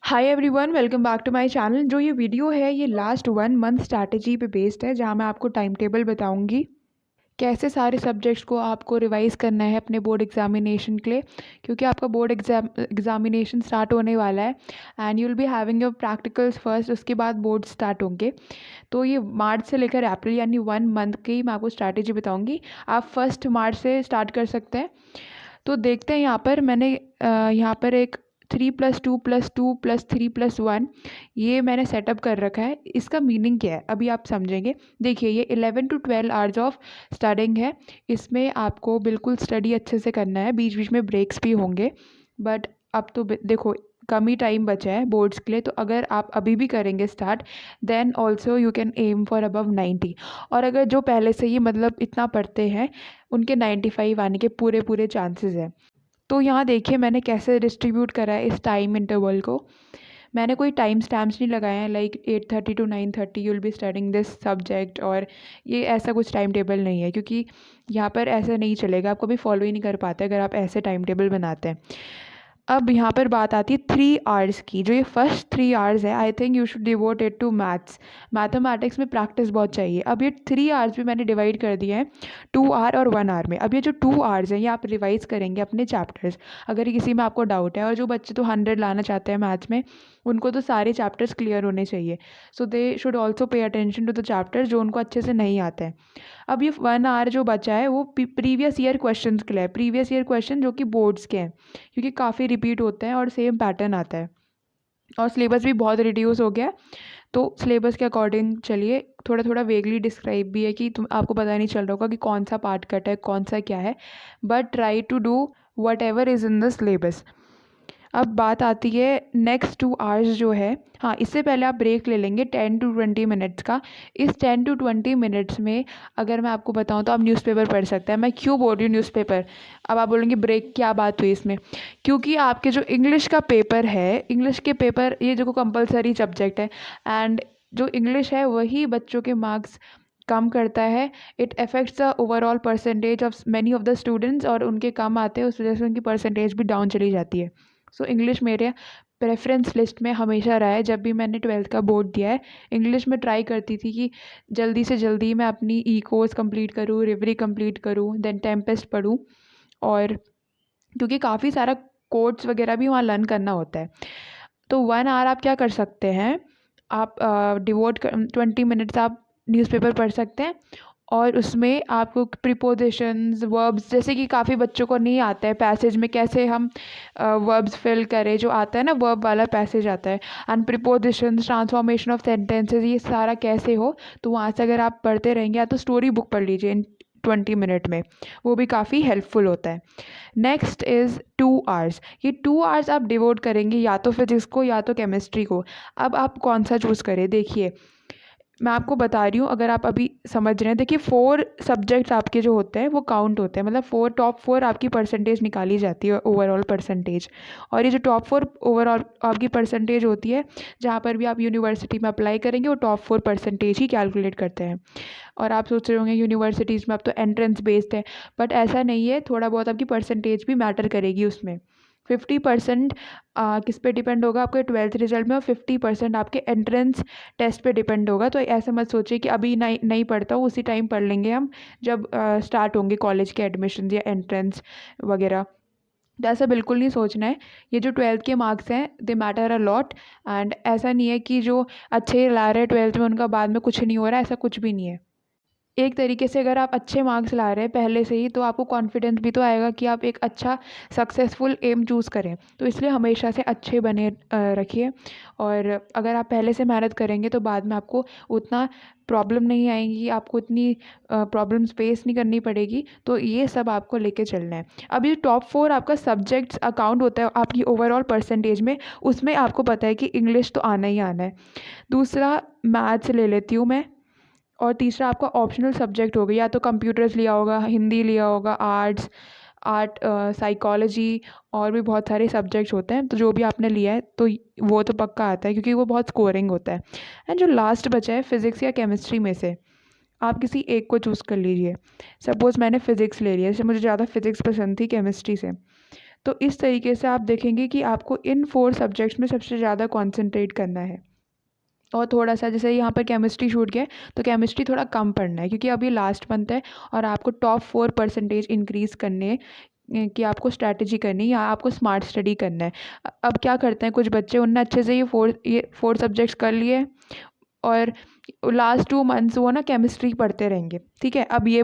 Hi everyone, welcome back to my channel. जो ये video है ये लास्ट 1 मंथ स्ट्रैटेजी पे बेस्ड है, जहाँ मैं आपको टाइम टेबल बताऊंगी कैसे सारे सब्जेक्ट्स को आपको रिवाइज करना है अपने बोर्ड एग्जामिनेशन के लिए, क्योंकि आपका बोर्ड एग्जामिनेशन स्टार्ट होने वाला है and you will be having your practicals first, उसके बाद बोर्ड स्टार्ट होंगे। तो ये मार्च से लेकर अप्रैल यानी 1 मंथ की मैं आपको स्ट्रैटेजी बताऊंगी। आप 1 मार्च से स्टार्ट कर सकते हैं। तो देखते हैं, यहाँ पर मैंने यहाँ पर एक 3+2+2+3+1 ये मैंने सेटअप कर रखा है। इसका मीनिंग क्या है अभी आप समझेंगे। देखिए, ये 11 to 12 आवर्स ऑफ स्टडिंग है। इसमें आपको बिल्कुल स्टडी अच्छे से करना है, बीच बीच में ब्रेक्स भी होंगे। बट अब तो देखो, कम ही टाइम बचा है बोर्ड्स के लिए, तो अगर आप अभी भी करेंगे start then also you can aim for above 90। और अगर जो पहले से ही मतलब इतना पढ़ते हैं उनके 95 आने के पूरे पूरे चांसेस हैं। तो यहाँ देखिए मैंने कैसे डिस्ट्रीब्यूट करा है इस टाइम इंटरवल को। मैंने कोई टाइम स्टैम्प्स नहीं लगाए हैं like 8:30 to 9:30 you will be studying this subject, और ये ऐसा कुछ टाइम टेबल नहीं है, क्योंकि यहाँ पर ऐसा नहीं चलेगा, आप कभी फॉलो ही नहीं कर पाते अगर आप ऐसे टाइम टेबल बनाते हैं। अब यहाँ पर बात आती है 3 आवर्स की। जो ये फर्स्ट 3 आवर्स है, I think you should devote it to maths. Mathematics में प्रैक्टिस बहुत चाहिए। अब ये 3 आवर्स भी मैंने डिवाइड कर दिए हैं 2 आवर और 1 आवर में। अब ये जो 2 आवर्स हैं ये आप रिवाइज करेंगे अपने चैप्टर्स। अगर किसी में आपको डाउट है, और जो बच्चे तो 100 लाना चाहते हैं मैथ्स में, उनको तो सारे चैप्टर्स क्लियर होने चाहिए। So they should also pay attention to the chapters जो उनको अच्छे से नहीं आते हैं। अब ये 1 आवर जो बचा है वो प्रीवियस ईयर क्वेश्चन के लिए है। प्रीवियस ईयर क्वेश्चन जो कि बोर्ड्स के हैं, क्योंकि काफ़ी रिपीट होते हैं और सेम पैटर्न आता है, और सिलेबस भी बहुत रिड्यूस हो गया है। तो सिलेबस के अकॉर्डिंग चलिए, थोड़ा थोड़ा वेगली डिस्क्राइब भी है कि तुम आपको पता नहीं चल रहा होगा कि कौन सा पार्ट कट है कौन सा क्या है, but try to do whatever is in the syllabus. अब बात आती है नेक्स्ट 2 आवर्स जो है। हाँ, इससे पहले आप ब्रेक ले लेंगे 10 to 20 मिनट्स का। इस 10 to 20 मिनट्स में अगर मैं आपको बताऊँ तो आप न्यूज़पेपर पढ़ सकते हैं। मैं क्यों बोल रही हूँ न्यूज़पेपर? अब आप बोलेंगे ब्रेक क्या बात हुई इसमें? क्योंकि आपके जो इंग्लिश का पेपर है, इंग्लिश के पेपर ये जो कंपलसरी सब्जेक्ट है, एंड जो इंग्लिश है वही बच्चों के मार्क्स कम करता है। It affects the overall percentage of many of the students, और उनके कम आते हैं उस वजह से उनकी परसेंटेज भी डाउन चली जाती है। सो इंग्लिश मेरे प्रेफरेंस लिस्ट में हमेशा रहा है। जब भी मैंने 12th का बोर्ड दिया है, इंग्लिश में ट्राई करती थी कि जल्दी से जल्दी मैं अपनी ई कोर्स कंप्लीट करूँ, रिवरी कंप्लीट करूँ, देन टेम्पेस्ट पढूँ। और क्योंकि काफ़ी सारा कोड्स वगैरह भी वहाँ लर्न करना होता है। तो 1 आवर आप क्या कर सकते हैं, आप डिवोट 20 मिनट्स आप न्यूज़पेपर पढ़ सकते हैं। और उसमें आपको प्रीपोजिशंस, वर्ब्स, जैसे कि काफ़ी बच्चों को नहीं आता है पैसेज में कैसे हम वर्ब्स फिल करें, जो आता है ना वर्ब वाला पैसेज आता है, and prepositions, transformation of sentences, ये सारा कैसे हो। तो वहाँ से अगर आप पढ़ते रहेंगे, या तो स्टोरी बुक पढ़ लीजिए इन 20 मिनट में, वो भी काफ़ी हेल्पफुल होता है। Next is 2 hours. ये 2 आवर्स आप डिवोट करेंगे या तो फिजिक्स को या तो केमिस्ट्री को। अब आप कौन सा चूज़ करें? देखिए, मैं आपको बता रही हूँ, अगर आप अभी समझ रहे हैं। देखिए, 4 सब्जेक्ट्स आपके जो होते हैं वो काउंट होते हैं, मतलब टॉप 4 आपकी परसेंटेज निकाली जाती है, ओवरऑल परसेंटेज। और ये जो टॉप 4 ओवरऑल आपकी परसेंटेज होती है, जहाँ पर भी आप यूनिवर्सिटी में अप्लाई करेंगे, वो टॉप 4 परसेंटेज ही कैलकुलेट करते हैं। और आप सोच रहे होंगे यूनिवर्सिटीज़ में अब तो एंट्रेंस बेस्ड है, बट ऐसा नहीं है। थोड़ा बहुत आपकी परसेंटेज भी मैटर करेगी उसमें। 50% किस पे डिपेंड होगा? आपके 12th रिजल्ट में, और 50% आपके एंट्रेंस टेस्ट पे डिपेंड होगा। तो ऐसे मत सोचिए कि अभी नहीं नहीं पढ़ता हूँ, उसी टाइम पढ़ लेंगे हम जब स्टार्ट होंगे कॉलेज के एडमिशन या एंट्रेंस वगैरह। तो ऐसा बिल्कुल नहीं सोचना है। ये जो 12th के मार्क्स हैं दे मैटर अ लॉट, एंड ऐसा नहीं है कि जो अच्छे ला रहे हैं 12th में उनका बाद में कुछ नहीं हो रहा है, ऐसा कुछ भी नहीं है। एक तरीके से अगर आप अच्छे मार्क्स ला रहे हैं पहले से ही, तो आपको कॉन्फिडेंस भी तो आएगा कि आप एक अच्छा सक्सेसफुल एम चूज़ करें। तो इसलिए हमेशा से अच्छे बने रखिए। और अगर आप पहले से मेहनत करेंगे तो बाद में आपको उतना प्रॉब्लम नहीं आएंगी, आपको इतनी प्रॉब्लम्स फेस नहीं करनी पड़ेगी। तो ये सब आपको लेके चलना है। अब ये टॉप 4 आपका सब्जेक्ट्स अकाउंट होता है आपकी ओवरऑल परसेंटेज में, उसमें आपको पता है कि इंग्लिश तो आना ही आना है। दूसरा मैथ्स ले लेती हूँ मैं। और तीसरा आपका ऑप्शनल सब्जेक्ट हो गया, या तो कंप्यूटर्स लिया होगा, हिंदी लिया होगा, आर्ट, साइकोलॉजी, और भी बहुत सारे सब्जेक्ट्स होते हैं। तो जो भी आपने लिया है तो वो तो पक्का आता है, क्योंकि वो बहुत स्कोरिंग होता है। एंड जो लास्ट बचा है फिज़िक्स या केमिस्ट्री में से, आप किसी एक को चूज़ कर लीजिए। सपोज़ मैंने फ़िज़िक्स ले लिया, जैसे मुझे ज़्यादा फ़िज़िक्स पसंद थी केमिस्ट्री से, तो इस तरीके से आप देखेंगे कि आपको इन 4 सब्जेक्ट्स में सबसे ज़्यादा कॉन्सेंट्रेट करना है। और थोड़ा-सा जैसे यहाँ पर केमिस्ट्री छूट गया है, तो केमिस्ट्री थोड़ा कम पढ़ना है क्योंकि अभी लास्ट मंथ है और आपको टॉप 4% इंक्रीज़ करने हैं कि आपको स्ट्रैटेजी करनी है या आपको स्मार्ट स्टडी करना है। अब क्या करते हैं कुछ बच्चे, उनने अच्छे से ये 4 सब्जेक्ट्स कर लिए और लास्ट 2 मंथ्स वो ना केमिस्ट्री पढ़ते रहेंगे, ठीक है? अब ये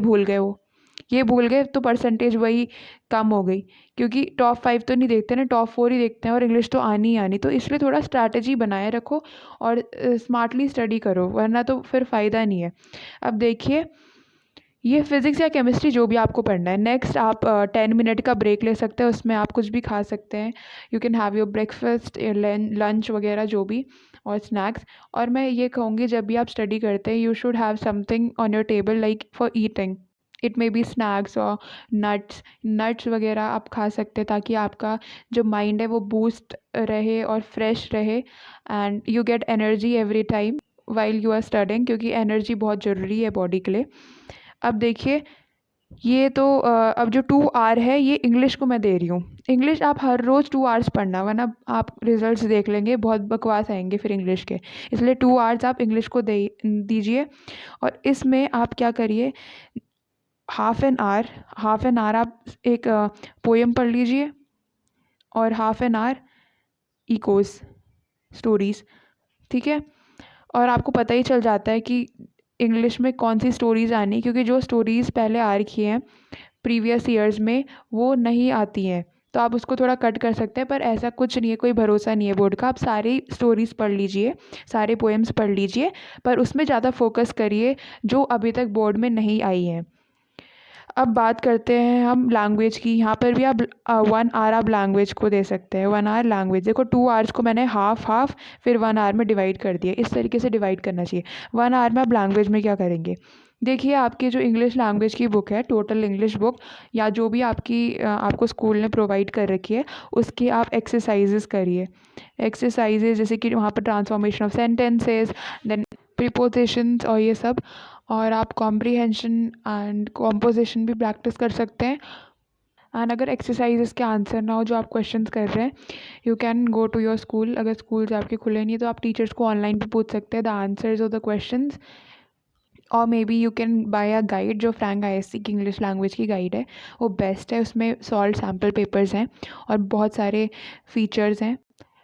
भूल गए तो परसेंटेज वही कम हो गई, क्योंकि टॉप 5 तो नहीं देखते ना, टॉप 4 ही देखते हैं और इंग्लिश तो आनी ही आनी। तो इसलिए थोड़ा स्ट्रैटेजी बनाए रखो और स्मार्टली स्टडी करो, वरना तो फिर फ़ायदा नहीं है। अब देखिए, ये फिज़िक्स या केमिस्ट्री जो भी आपको पढ़ना है। नेक्स्ट आप 10 मिनट का ब्रेक ले सकते हैं, उसमें आप कुछ भी खा सकते हैं। You can have your breakfast, lunch वगैरह जो भी, और स्नैक्स। और मैं ये कहूँगी, जब भी आप स्टडी करते हैं you should have something on your table like for eating. It may be snacks और नट्स वगैरह आप खा सकते हैं, ताकि आपका जो माइंड है वो बूस्ट रहे और फ्रेश रहे and you get energy every time while you are studying, क्योंकि एनर्जी बहुत ज़रूरी है बॉडी के लिए। अब देखिए, ये तो अब जो 2 आवर है ये इंग्लिश को मैं दे रही हूँ। इंग्लिश आप हर रोज़ 2 आवर्स पढ़ना, वरना आप रिजल्ट्स देख लेंगे, बहुत बकवास आएंगे फिर इंग्लिश के। इसलिए 2 आवर्स आप इंग्लिश को दे दीजिए। और इसमें आप क्या करिए, हाफ़ एन आवर आप एक पोएम पढ़ लीजिए और half an hour echoes, stories, ठीक है? और आपको पता ही चल जाता है कि इंग्लिश में कौन सी स्टोरीज़ आनी, क्योंकि जो स्टोरीज़ पहले आ रखी हैं प्रीवियस ईयर्स में वो नहीं आती हैं, तो आप उसको थोड़ा कट कर सकते हैं। पर ऐसा कुछ नहीं है, कोई भरोसा नहीं है बोर्ड का। आप सारी स्टोरीज़ पढ़ लीजिए, सारे पोएम्स पढ़ लीजिए, पर उसमें ज़्यादा फोकस करिए जो अभी तक बोर्ड में नहीं आई हैं। अब बात करते हैं हम लैंग्वेज की। यहाँ पर भी आप 1 आवर आप लैंग्वेज को दे सकते हैं। 1 आवर लैंग्वेज, देखो 2 आवर्स को मैंने हाफ फिर 1 आवर में डिवाइड कर दिया। इस तरीके से डिवाइड करना चाहिए। 1 आवर में आप लैंग्वेज में क्या करेंगे, देखिए आपकी जो इंग्लिश लैंग्वेज की बुक है, टोटल इंग्लिश बुक, या जो भी आपको स्कूल ने प्रोवाइड कर रखी है, उसकी आप एक्सरसाइजेस करिए। एक्सरसाइजेज जैसे कि वहाँ पर transformation of sentences, then prepositions और ये सब। और आप कॉम्प्रीहेंशन एंड कॉम्पोजिशन भी प्रैक्टिस कर सकते हैं। एंड अगर एक्सरसाइजेस के आंसर ना हो जो आप क्वेश्चंस कर रहे हैं, you can go to your school. अगर स्कूल्स आपके खुले नहीं है तो आप टीचर्स को ऑनलाइन भी पूछ सकते हैं the answers of the questions. और maybe you can buy a guide, जो फ्रैंक ISC की इंग्लिश लैंग्वेज की गाइड है, वो बेस्ट है। उसमें सॉल्व सैम्पल पेपर्स हैं और बहुत सारे फीचर्स हैं।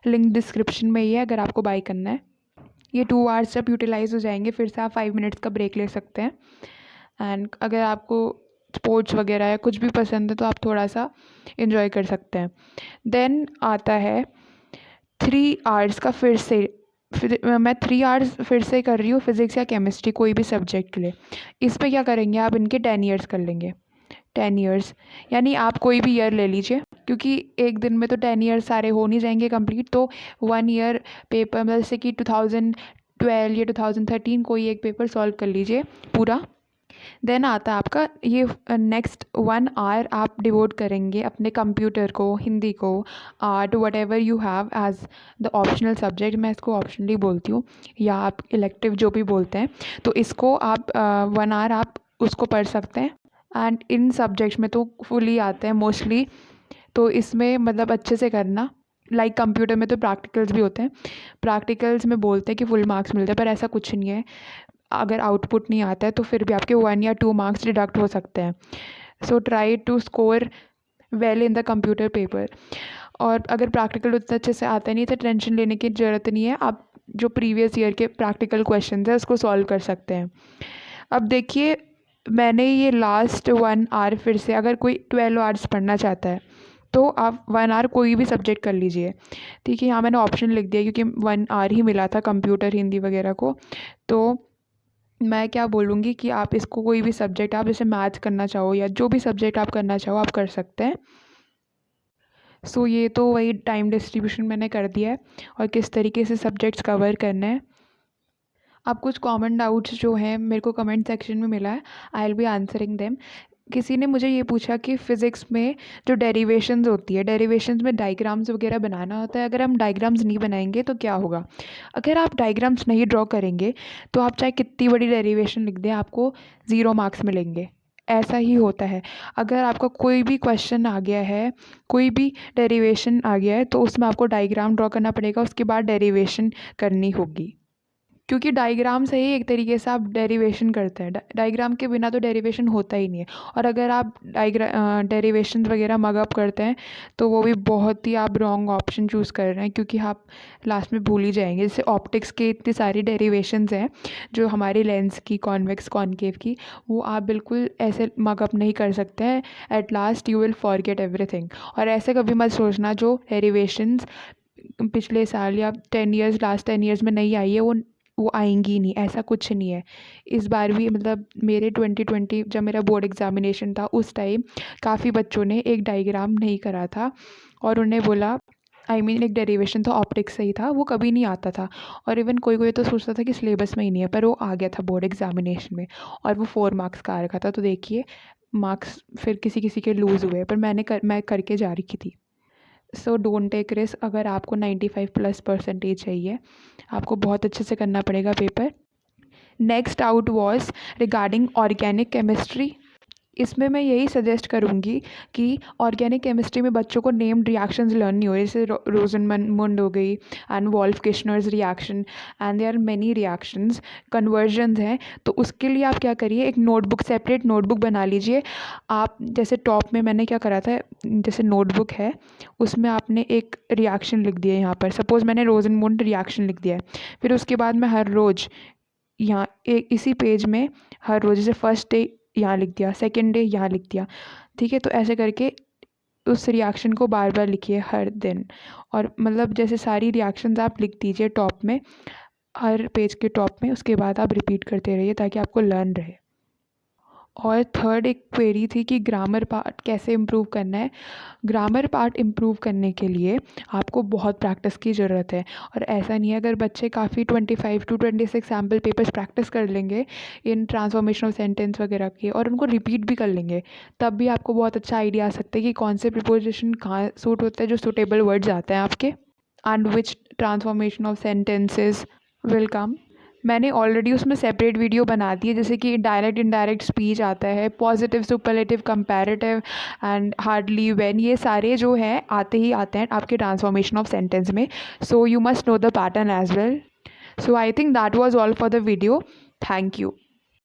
लिंक डिस्क्रिप्शन में ही है अगर आपको बाय करना है। ये 2 आवर्स जब यूटिलाइज़ हो जाएंगे, फिर से आप 5 मिनट्स का ब्रेक ले सकते हैं। एंड अगर आपको स्पोर्ट्स वगैरह या कुछ भी पसंद है तो आप थोड़ा सा इन्जॉय कर सकते हैं। देन आता है 3 आवर्स का, मैं 3 आवर्स फिर से कर रही हूँ फिज़िक्स या केमिस्ट्री, कोई भी सब्जेक्ट के लिए। इस पे क्या करेंगे, आप इनके 10 ईयर्स कर लेंगे। 10 ईयर्स यानी आप कोई भी ईयर ले लीजिए, क्योंकि एक दिन में तो 10 ईयर्स सारे हो नहीं जाएंगे कंप्लीट। तो 1 ईयर पेपर, मतलब जैसे कि 2012 या 2013 कोई एक पेपर सॉल्व कर लीजिए पूरा। देन आता है आपका ये नेक्स्ट 1 आवर आप डिवोट करेंगे अपने कंप्यूटर को, हिंदी को, art, whatever you have as the optional subject. मैं इसको ऑप्शनली बोलती हूँ, या आप इलेक्टिव जो भी बोलते हैं। तो इसको आप 1 आवर आप उसको पढ़ सकते हैं। एंड इन सब्जेक्ट्स में तो फुली आते हैं मोस्टली, तो इसमें मतलब अच्छे से करना। लाइक कंप्यूटर में तो प्रैक्टिकल्स भी होते हैं, प्रैक्टिकल्स में बोलते हैं कि फुल मार्क्स मिलते हैं, पर ऐसा कुछ नहीं है। अगर आउटपुट नहीं आता है तो फिर भी आपके 1 या 2 मार्क्स डिडक्ट हो सकते हैं। So try to score well in the computer paper. और अगर प्रैक्टिकल उतना अच्छे से आता नहीं तो टेंशन लेने की ज़रूरत नहीं है, आप जो प्रीवियस ईयर के प्रैक्टिकल क्वेश्चन है उसको सॉल्व कर सकते हैं। अब देखिए, मैंने ये लास्ट 1 आवर फिर से, अगर कोई 12 आवर्स पढ़ना चाहता है तो आप 1 आवर कोई भी सब्जेक्ट कर लीजिए, ठीक है। यहाँ मैंने ऑप्शन लिख दिया क्योंकि 1 आवर ही मिला था कंप्यूटर, हिंदी वगैरह को। तो मैं क्या बोलूँगी कि आप इसको कोई भी सब्जेक्ट, आप जैसे मैथ्स करना चाहो या जो भी सब्जेक्ट आप करना चाहो आप कर सकते हैं। सो ये तो वही टाइम डिस्ट्रीब्यूशन मैंने कर दिया है और किस तरीके से सब्जेक्ट्स कवर करने हैं। अब कुछ कॉमन डाउट्स जो हैं मेरे को कमेंट सेक्शन में मिला है, I will be answering them. किसी ने मुझे ये पूछा कि फ़िज़िक्स में जो डेरिवेशंस होती है, डेरिवेशंस में डायग्राम्स वगैरह बनाना होता है, अगर हम डायग्राम्स नहीं बनाएंगे तो क्या होगा। अगर आप डायग्राम्स नहीं ड्रॉ करेंगे तो आप चाहे कितनी बड़ी डेरिवेशन लिख दें, आपको 0 मार्क्स मिलेंगे। ऐसा ही होता है। अगर आपका कोई भी क्वेश्चन आ गया है, कोई भी डेरिवेशन आ गया है, तो उसमें आपको डायग्राम ड्रॉ करना पड़ेगा, उसके बाद डेरिवेशन करनी होगी। क्योंकि डायग्राम से ही एक तरीके से आप डेरिवेशन करते हैं। डायग्राम के बिना तो डेरिवेशन होता ही नहीं है। और अगर आप डेरिवेशन वगैरह मगअप करते हैं तो वो भी बहुत ही आप रॉन्ग ऑप्शन चूज़ कर रहे हैं, क्योंकि आप लास्ट में भूल ही जाएंगे। जैसे ऑप्टिक्स के इतनी सारी डेरिवेशंस हैं जो हमारी लेंस की, कॉन्वेक्स कॉनकेव की, वो आप बिल्कुल ऐसे मगअप नहीं कर सकते हैं। At last you will forget everything. और ऐसे कभी मत सोचना जो डेरिवेशंस पिछले साल या 10 ईयर्स, लास्ट 10 ईयर्स में नहीं आई है, वो आएंगी ही नहीं, ऐसा कुछ नहीं है। इस बार भी मतलब मेरे 2020 जब मेरा बोर्ड एग्ज़ामिनेशन था, उस टाइम काफ़ी बच्चों ने एक डायग्राम नहीं करा था और उन्हें बोला, एक डेरिवेशन था, ऑप्टिक्स से ही था, वो कभी नहीं आता था। और इवन कोई कोई तो सोचता था कि सिलेबस में ही नहीं है, पर वो आ गया था बोर्ड एग्ज़ामिनेशन में और वो 4 मार्क्स का आ रखा था। तो देखिए मार्क्स फिर किसी किसी के लूज़ हुए, पर मैं करके जा रही थी। So don't take risk. अगर आपको 95+ चाहिए, आपको बहुत अच्छे से करना पड़ेगा paper. Next out was regarding organic chemistry. इसमें मैं यही सजेस्ट करूँगी कि ऑर्गेनिक केमिस्ट्री में बच्चों को नेम्ड रिएक्शंस लर्न नहीं हो रही, जैसे रोजनमुंड हो गई and Wolff Kishner's reaction, and there are many reactions, conversions हैं। तो उसके लिए आप क्या करिए, एक नोटबुक, सेपरेट नोटबुक बना लीजिए। आप जैसे टॉप में मैंने क्या करा था, जैसे नोटबुक है उसमें आपने एक रिएक्शन लिख दिया, यहाँ पर सपोज़ मैंने रोजनमुंड रिएक्शन लिख दिया है। फिर उसके बाद मैं हर रोज़ यहाँ एक इसी पेज में हर रोज़, जैसे फर्स्ट डे यहाँ लिख दिया, सेकेंड डे यहाँ लिख दिया, ठीक है। तो ऐसे करके उस रिएक्शन को बार बार लिखिए हर दिन। और मतलब जैसे सारी रिएक्शंस आप लिख दीजिए टॉप में, हर पेज के टॉप में, उसके बाद आप रिपीट करते रहिए ताकि आपको लर्न रहे। और थर्ड एक क्वेरी थी कि ग्रामर पार्ट कैसे इम्प्रूव करना है। ग्रामर पार्ट इम्प्रूव करने के लिए आपको बहुत प्रैक्टिस की ज़रूरत है। और ऐसा नहीं है, अगर बच्चे काफ़ी 25 to 26 सैम्पल पेपर्स प्रैक्टिस कर लेंगे इन ट्रांसफॉर्मेशन ऑफ सेंटेंस वगैरह के, और उनको रिपीट भी कर लेंगे, तब भी आपको बहुत अच्छा आइडिया आ सकता है कि कौन से प्रिपोजिशन कहाँ सूट होता है, जो सूटेबल वर्ड्स आते हैं आपके, and which transformation of sentences will come. मैंने ऑलरेडी उसमें सेपरेट वीडियो बना दी है, जैसे कि डायरेक्ट इनडायरेक्ट स्पीच आता है, positive, superlative, comparative and hardly, when, ये सारे जो हैं आते ही आते हैं आपके ट्रांसफॉर्मेशन ऑफ सेंटेंस में। So you must know the pattern as well. So I think that was all for the video. Thank you.